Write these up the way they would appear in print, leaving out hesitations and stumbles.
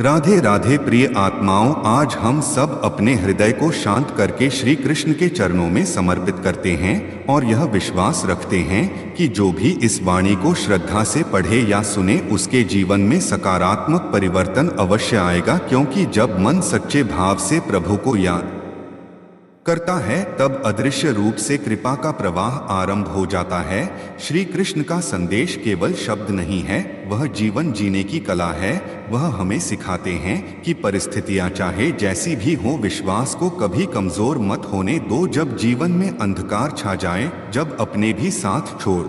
राधे राधे प्रिय आत्माओं, आज हम सब अपने हृदय को शांत करके श्री कृष्ण के चरणों में समर्पित करते हैं और यह विश्वास रखते हैं कि जो भी इस वाणी को श्रद्धा से पढ़े या सुने उसके जीवन में सकारात्मक परिवर्तन अवश्य आएगा, क्योंकि जब मन सच्चे भाव से प्रभु को याद करता है तब अदृश्य रूप से कृपा का प्रवाह आरंभ हो जाता है। श्री कृष्ण का संदेश केवल शब्द नहीं है, वह जीवन जीने की कला है। वह हमें सिखाते हैं कि परिस्थितियां चाहे जैसी भी हो, विश्वास को कभी कमजोर मत होने दो। जब जीवन में अंधकार छा जाए, जब अपने भी साथ छोड़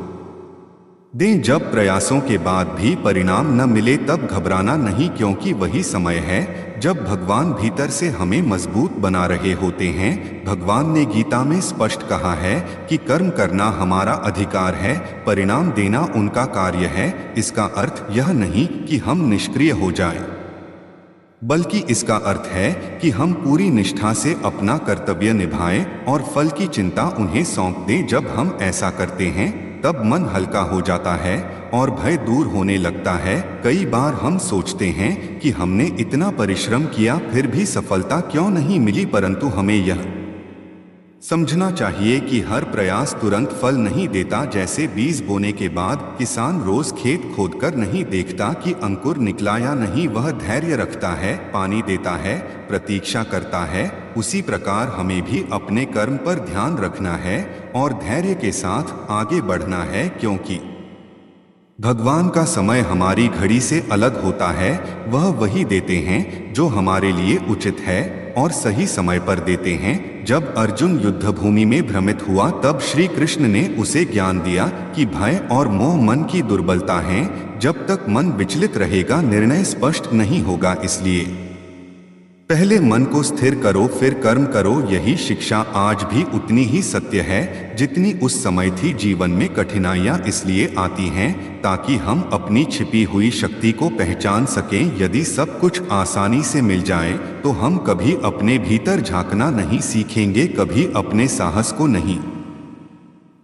दें, जब प्रयासों के बाद भी परिणाम न मिले, तब घबराना नहीं, क्योंकि वही समय है जब भगवान भीतर से हमें मजबूत बना रहे होते हैं। भगवान ने गीता में स्पष्ट कहा है कि कर्म करना हमारा अधिकार है, परिणाम देना उनका कार्य है। इसका अर्थ यह नहीं कि हम निष्क्रिय हो जाएं, बल्कि इसका अर्थ है कि हम पूरी निष्ठा से अपना कर्तव्य निभाएं और फल की चिंता उन्हें सौंप दें। जब हम ऐसा करते हैं तब मन हल्का हो जाता है और भय दूर होने लगता है। कई बार हम सोचते हैं कि हमने इतना परिश्रम किया फिर भी सफलता क्यों नहीं मिली, परंतु हमें यह समझना चाहिए कि हर प्रयास तुरंत फल नहीं देता। जैसे बीज बोने के बाद किसान रोज खेत खोदकर नहीं देखता कि अंकुर निकला या नहीं, वह धैर्य रखता है, पानी देता है, प्रतीक्षा करता है। उसी प्रकार हमें भी अपने कर्म पर ध्यान रखना है और धैर्य के साथ आगे बढ़ना है, क्योंकि भगवान का समय हमारी घड़ी से अलग होता है। वह वही देते हैं जो हमारे लिए उचित है और सही समय पर देते हैं। जब अर्जुन युद्ध भूमि में भ्रमित हुआ तब श्री कृष्ण ने उसे ज्ञान दिया कि भय और मोह मन की दुर्बलता हैं। जब तक मन विचलित रहेगा, निर्णय स्पष्ट नहीं होगा। इसलिए पहले मन को स्थिर करो, फिर कर्म करो। यही शिक्षा आज भी उतनी ही सत्य है जितनी उस समय थी। जीवन में कठिनाइयां इसलिए आती हैं ताकि हम अपनी छिपी हुई शक्ति को पहचान सकें। यदि सब कुछ आसानी से मिल जाए तो हम कभी अपने भीतर झांकना नहीं सीखेंगे, कभी अपने साहस को नहीं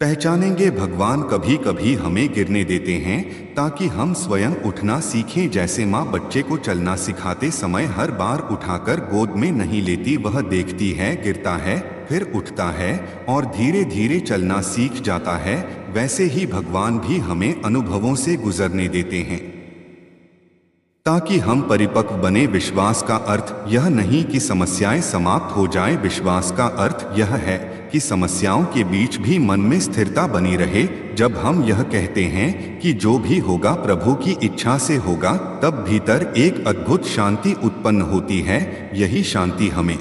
पहचानेंगे। भगवान कभी कभी हमें गिरने देते हैं ताकि हम स्वयं उठना सीखें। जैसे माँ बच्चे को चलना सिखाते समय हर बार उठाकर गोद में नहीं लेती, वह देखती है, गिरता है, फिर उठता है और धीरे धीरे चलना सीख जाता है। वैसे ही भगवान भी हमें अनुभवों से गुजरने देते हैं ताकि हम परिपक्व बने। विश्वास का अर्थ यह नहीं कि समस्याएं समाप्त हो जाएं, विश्वास का अर्थ यह है कि समस्याओं के बीच भी मन में स्थिरता बनी रहे। जब हम यह कहते हैं कि जो भी होगा प्रभु की इच्छा से होगा, तब भीतर एक अद्भुत शांति उत्पन्न होती है। यही शांति हमें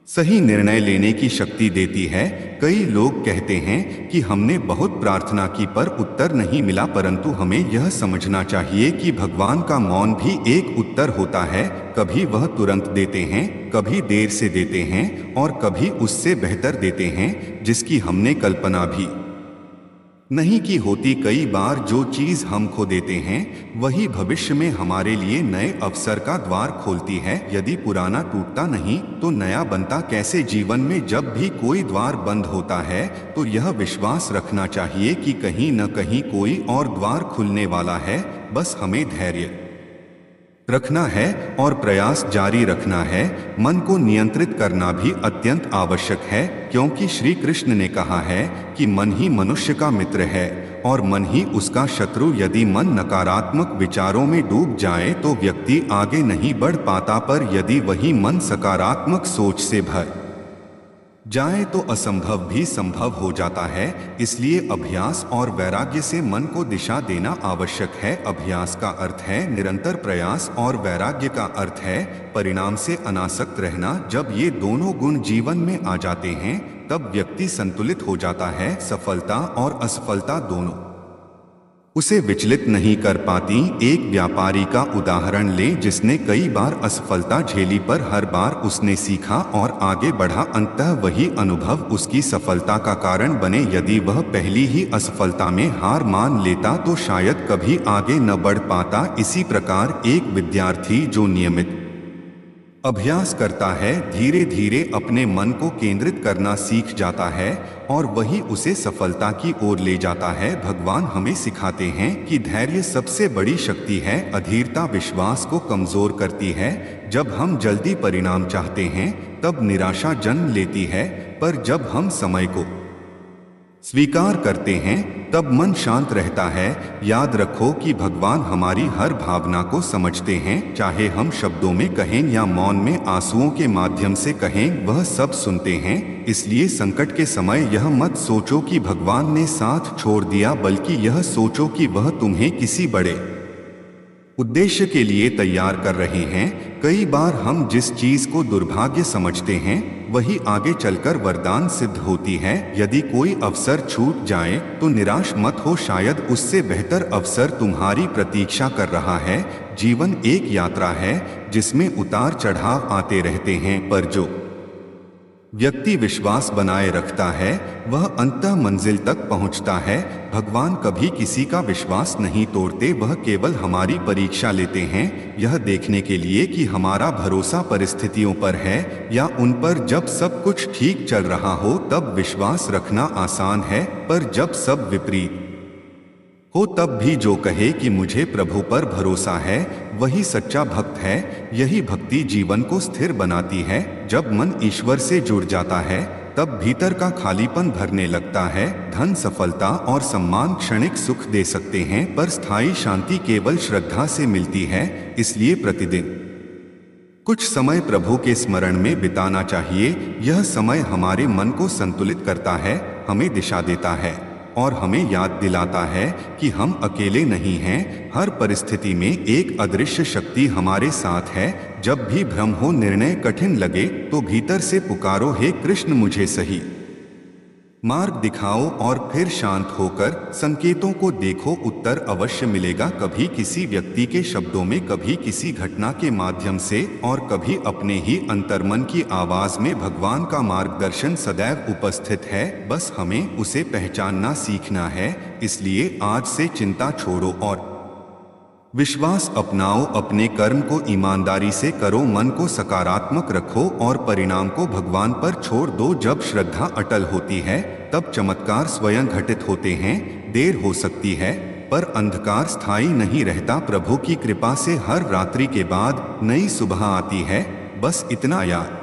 सही निर्णय लेने की शक्ति देती है। कई लोग कहते हैं कि हमने बहुत प्रार्थना की पर उत्तर नहीं मिला, परंतु हमें यह समझना चाहिए कि भगवान का मौन भी एक उत्तर होता है। कभी वह तुरंत देते हैं, कभी देर से देते हैं और कभी उससे बेहतर देते हैं जिसकी हमने कल्पना भी नहीं की होती। कई बार जो चीज हम खो देते हैं वही भविष्य में हमारे लिए नए अवसर का द्वार खोलती है। यदि पुराना टूटता नहीं तो नया बनता कैसे? जीवन में जब भी कोई द्वार बंद होता है तो यह विश्वास रखना चाहिए कि कहीं न कहीं कोई और द्वार खुलने वाला है। बस हमें धैर्य रखना है और प्रयास जारी रखना है। मन को नियंत्रित करना भी अत्यंत आवश्यक है, क्योंकि श्री कृष्ण ने कहा है कि मन ही मनुष्य का मित्र है और मन ही उसका शत्रु। यदि मन नकारात्मक विचारों में डूब जाए तो व्यक्ति आगे नहीं बढ़ पाता, पर यदि वही मन सकारात्मक सोच से भर जाए तो असंभव भी संभव हो जाता है। इसलिए अभ्यास और वैराग्य से मन को दिशा देना आवश्यक है। अभ्यास का अर्थ है निरंतर प्रयास और वैराग्य का अर्थ है परिणाम से अनासक्त रहना। जब ये दोनों गुण जीवन में आ जाते हैं तब व्यक्ति संतुलित हो जाता है। सफलता और असफलता दोनों उसे विचलित नहीं कर पाती। एक व्यापारी का उदाहरण लें जिसने कई बार असफलता झेली, पर हर बार उसने सीखा और आगे बढ़ा। अंततः वही अनुभव उसकी सफलता का कारण बने। यदि वह पहली ही असफलता में हार मान लेता तो शायद कभी आगे न बढ़ पाता। इसी प्रकार एक विद्यार्थी जो नियमित अभ्यास करता है, धीरे धीरे अपने मन को केंद्रित करना सीख जाता है और वही उसे सफलता की ओर ले जाता है। भगवान हमें सिखाते हैं कि धैर्य सबसे बड़ी शक्ति है। अधीरता विश्वास को कमजोर करती है। जब हम जल्दी परिणाम चाहते हैं तब निराशा जन्म लेती है, पर जब हम समय को स्वीकार करते हैं तब मन शांत रहता है। याद रखो कि भगवान हमारी हर भावना को समझते हैं, चाहे हम शब्दों में कहें या मौन में आंसुओं के माध्यम से कहें, वह सब सुनते हैं। इसलिए संकट के समय यह मत सोचो कि भगवान ने साथ छोड़ दिया, बल्कि यह सोचो कि वह तुम्हें किसी बड़े उद्देश्य के लिए तैयार कर रहे हैं। कई बार हम जिस चीज को दुर्भाग्य समझते हैं वही आगे चलकर वरदान सिद्ध होती है। यदि कोई अवसर छूट जाए तो निराश मत हो, शायद उससे बेहतर अवसर तुम्हारी प्रतीक्षा कर रहा है। जीवन एक यात्रा है जिसमें उतार चढ़ाव आते रहते हैं, पर जो व्यक्ति विश्वास बनाए रखता है वह अंततः मंजिल तक पहुंचता है। भगवान कभी किसी का विश्वास नहीं तोड़ते, वह केवल हमारी परीक्षा लेते हैं, यह देखने के लिए कि हमारा भरोसा परिस्थितियों पर है या उन पर। जब सब कुछ ठीक चल रहा हो तब विश्वास रखना आसान है, पर जब सब विपरीत हो तब भी जो कहे कि मुझे प्रभु पर भरोसा है वही सच्चा भक्त है। यही भक्ति जीवन को स्थिर बनाती है। जब मन ईश्वर से जुड़ जाता है तब भीतर का खालीपन भरने लगता है। धन, सफलता और सम्मान क्षणिक सुख दे सकते हैं, पर स्थायी शांति केवल श्रद्धा से मिलती है। इसलिए प्रतिदिन कुछ समय प्रभु के स्मरण में बिताना चाहिए। यह समय हमारे मन को संतुलित करता है, हमें दिशा देता है और हमें याद दिलाता है कि हम अकेले नहीं हैं। हर परिस्थिति में एक अदृश्य शक्ति हमारे साथ है। जब भी भ्रम हो, निर्णय कठिन लगे तो भीतर से पुकारो, हे कृष्ण मुझे सही मार्ग दिखाओ, और फिर शांत होकर संकेतों को देखो, उत्तर अवश्य मिलेगा। कभी किसी व्यक्ति के शब्दों में, कभी किसी घटना के माध्यम से और कभी अपने ही अंतर्मन की आवाज में भगवान का मार्गदर्शन सदैव उपस्थित है। बस हमें उसे पहचानना सीखना है। इसलिए आज से चिंता छोड़ो और विश्वास अपनाओ। अपने कर्म को ईमानदारी से करो, मन को सकारात्मक रखो और परिणाम को भगवान पर छोड़ दो। जब श्रद्धा अटल होती है तब चमत्कार स्वयं घटित होते हैं। देर हो सकती है पर अंधकार स्थायी नहीं रहता। प्रभु की कृपा से हर रात्रि के बाद नई सुबह आती है। बस इतना याद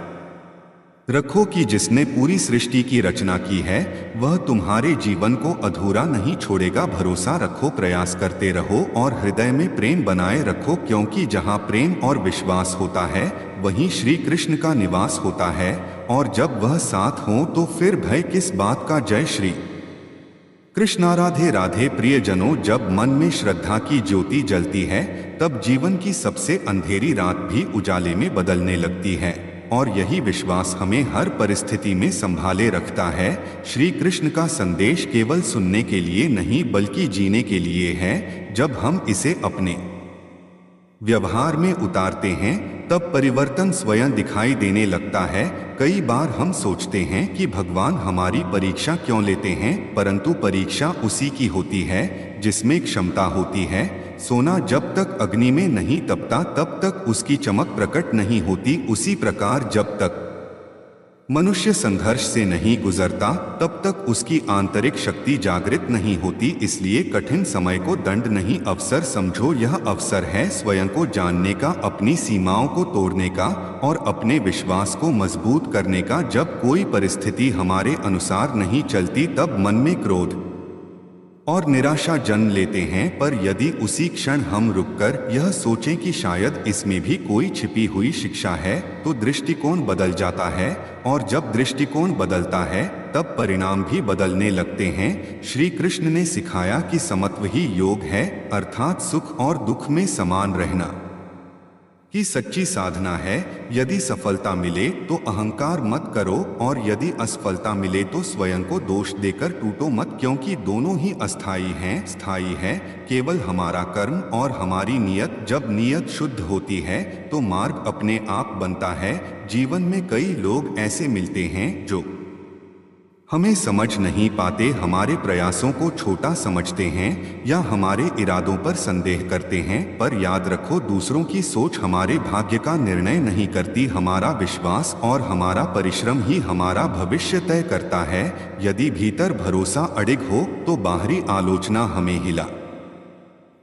रखो कि जिसने पूरी सृष्टि की रचना की है वह तुम्हारे जीवन को अधूरा नहीं छोड़ेगा। भरोसा रखो, प्रयास करते रहो और हृदय में प्रेम बनाए रखो, क्योंकि जहाँ प्रेम और विश्वास होता है वहीं श्री कृष्ण का निवास होता है। और जब वह साथ हो तो फिर भय किस बात का। जय श्री कृष्ण। राधे राधे। प्रियजनों, जब मन में श्रद्धा की ज्योति जलती है तब जीवन की सबसे अंधेरी रात भी उजाले में बदलने लगती है, और यही विश्वास हमें हर परिस्थिति में संभाले रखता है। श्री कृष्ण का संदेश केवल सुनने के लिए नहीं बल्कि जीने के लिए है। जब हम इसे अपने व्यवहार में उतारते हैं तब परिवर्तन स्वयं दिखाई देने लगता है। कई बार हम सोचते हैं कि भगवान हमारी परीक्षा क्यों लेते हैं, परंतु परीक्षा उसी की होती है जिसमें क्षमता होती है। सोना जब तक अग्नि में नहीं तपता तब तक उसकी चमक प्रकट नहीं होती। उसी प्रकार जब तक मनुष्य संघर्ष से नहीं गुजरता तब तक उसकी आंतरिक शक्ति जागृत नहीं होती। इसलिए कठिन समय को दंड नहीं, अवसर समझो। यह अवसर है स्वयं को जानने का, अपनी सीमाओं को तोड़ने का और अपने विश्वास को मजबूत करने का। जब कोई परिस्थिति हमारे अनुसार नहीं चलती तब मन में क्रोध और निराशा जन्म लेते हैं, पर यदि उसी क्षण हम रुककर यह सोचें कि शायद इसमें भी कोई छिपी हुई शिक्षा है तो दृष्टिकोण बदल जाता है। और जब दृष्टिकोण बदलता है तब परिणाम भी बदलने लगते हैं। श्री कृष्ण ने सिखाया कि समत्व ही योग है, अर्थात सुख और दुख में समान रहना की सच्ची साधना है। यदि सफलता मिले तो अहंकार मत करो और यदि असफलता मिले तो स्वयं को दोष देकर टूटो मत, क्योंकि दोनों ही अस्थायी हैं। स्थायी है केवल हमारा कर्म और हमारी नियत। जब नियत शुद्ध होती है तो मार्ग अपने आप बनता है। जीवन में कई लोग ऐसे मिलते हैं जो हमें समझ नहीं पाते, हमारे प्रयासों को छोटा समझते हैं या हमारे इरादों पर संदेह करते हैं। पर याद रखो, दूसरों की सोच हमारे भाग्य का निर्णय नहीं करती। हमारा विश्वास और हमारा परिश्रम ही हमारा भविष्य तय करता है। यदि भीतर भरोसा अडिग हो तो बाहरी आलोचना हमें हिला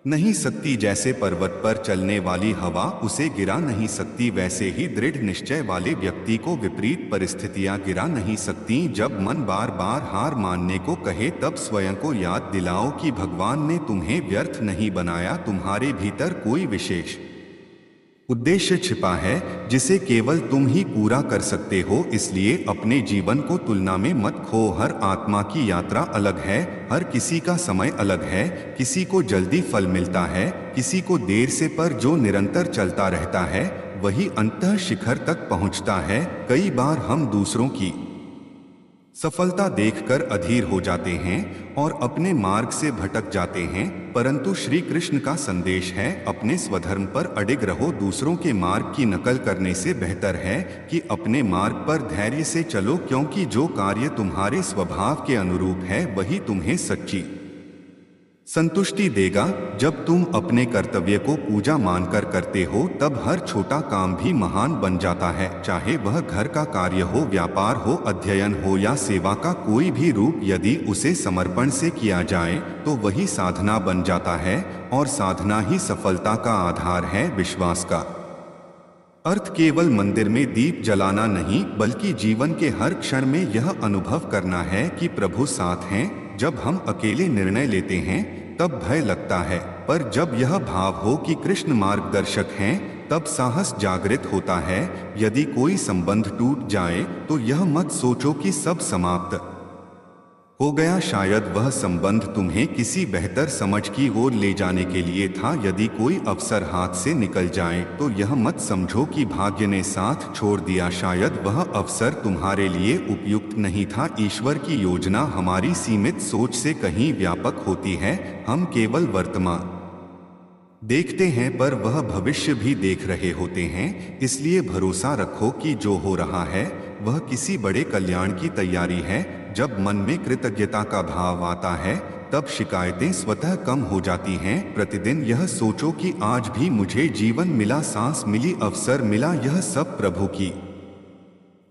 नहीं सकती। जैसे पर्वत पर चलने वाली हवा उसे गिरा नहीं सकती, वैसे ही दृढ़ निश्चय वाले व्यक्ति को विपरीत परिस्थितियां गिरा नहीं सकती। जब मन बार बार हार मानने को कहे तब स्वयं को याद दिलाओ कि भगवान ने तुम्हें व्यर्थ नहीं बनाया। तुम्हारे भीतर कोई विशेष उद्देश्य छिपा है जिसे केवल तुम ही पूरा कर सकते हो। इसलिए अपने जीवन को तुलना में मत खो। हर आत्मा की यात्रा अलग है, हर किसी का समय अलग है। किसी को जल्दी फल मिलता है, किसी को देर से, पर जो निरंतर चलता रहता है वही अंततः शिखर तक पहुंचता है। कई बार हम दूसरों की सफलता देखकर अधीर हो जाते हैं और अपने मार्ग से भटक जाते हैं, परंतु श्री कृष्ण का संदेश है, अपने स्वधर्म पर अडिग रहो। दूसरों के मार्ग की नकल करने से बेहतर है कि अपने मार्ग पर धैर्य से चलो, क्योंकि जो कार्य तुम्हारे स्वभाव के अनुरूप है वही तुम्हें सच्ची संतुष्टि देगा। जब तुम अपने कर्तव्य को पूजा मानकर करते हो तब हर छोटा काम भी महान बन जाता है। चाहे वह घर का कार्य हो, व्यापार हो, अध्ययन हो या सेवा का कोई भी रूप, यदि उसे समर्पण से किया जाए तो वही साधना बन जाता है। और साधना ही सफलता का आधार है। विश्वास का अर्थ केवल मंदिर में दीप जलाना नहीं, बल्कि जीवन के हर क्षण में यह अनुभव करना है कि प्रभु साथ हैं। जब हम अकेले निर्णय लेते हैं तब भय लगता है, पर जब यह भाव हो कि कृष्ण मार्गदर्शक हैं तब साहस जागृत होता है। यदि कोई संबंध टूट जाए तो यह मत सोचो कि सब समाप्त हो गया। शायद वह संबंध तुम्हें किसी बेहतर समझ की ओर ले जाने के लिए था। यदि कोई अवसर हाथ से निकल जाए तो यह मत समझो कि भाग्य ने साथ छोड़ दिया। शायद वह अवसर तुम्हारे लिए उपयुक्त नहीं था। ईश्वर की योजना हमारी सीमित सोच से कहीं व्यापक होती है। हम केवल वर्तमान देखते हैं, पर वह भविष्य भी देख रहे होते हैं। इसलिए भरोसा रखो कि जो हो रहा है वह किसी बड़े कल्याण की तैयारी है। जब मन में कृतज्ञता का भाव आता है तब शिकायतें स्वतः कम हो जाती हैं। प्रतिदिन यह सोचो कि आज भी मुझे जीवन मिला, सांस मिली, अवसर मिला, यह सब प्रभु की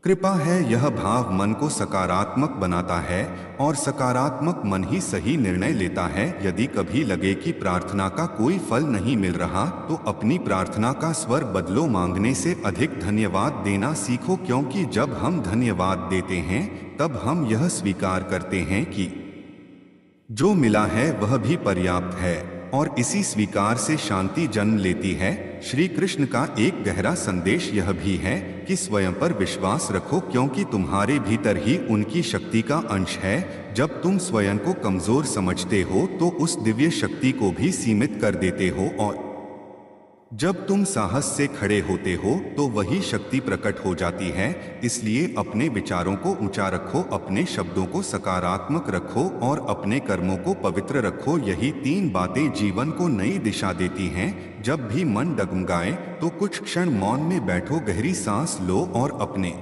कृपा है। यह भाव मन को सकारात्मक बनाता है और सकारात्मक मन ही सही निर्णय लेता है। यदि कभी लगे कि प्रार्थना का कोई फल नहीं मिल रहा तो अपनी प्रार्थना का स्वर बदलो। मांगने से अधिक धन्यवाद देना सीखो, क्योंकि जब हम धन्यवाद देते हैं तब हम यह स्वीकार करते हैं कि जो मिला है वह भी पर्याप्त है, और इसी स्वीकार से शांति जन्म लेती है। श्री कृष्ण का एक गहरा संदेश यह भी है कि स्वयं पर विश्वास रखो, क्योंकि तुम्हारे भीतर ही उनकी शक्ति का अंश है। जब तुम स्वयं को कमजोर समझते हो तो उस दिव्य शक्ति को भी सीमित कर देते हो, और जब तुम साहस से खड़े होते हो तो वही शक्ति प्रकट हो जाती है। इसलिए अपने विचारों को ऊंचा रखो, अपने शब्दों को सकारात्मक रखो और अपने कर्मों को पवित्र रखो। यही तीन बातें जीवन को नई दिशा देती हैं। जब भी मन डगमगाए तो कुछ क्षण मौन में बैठो, गहरी सांस लो और अपने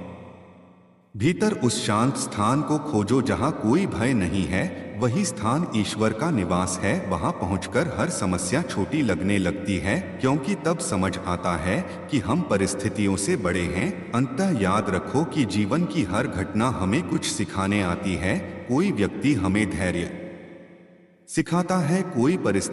भीतर उस शांत स्थान को खोजो जहाँ कोई भय नहीं है। वही स्थान ईश्वर का निवास है। वहाँ पहुंचकर हर समस्या छोटी लगने लगती है, क्योंकि तब समझ आता है कि हम परिस्थितियों से बड़े हैं। अंततः याद रखो कि जीवन की हर घटना हमें कुछ सिखाने आती है। कोई व्यक्ति हमें धैर्य सिखाता है, कोई परिस्थिति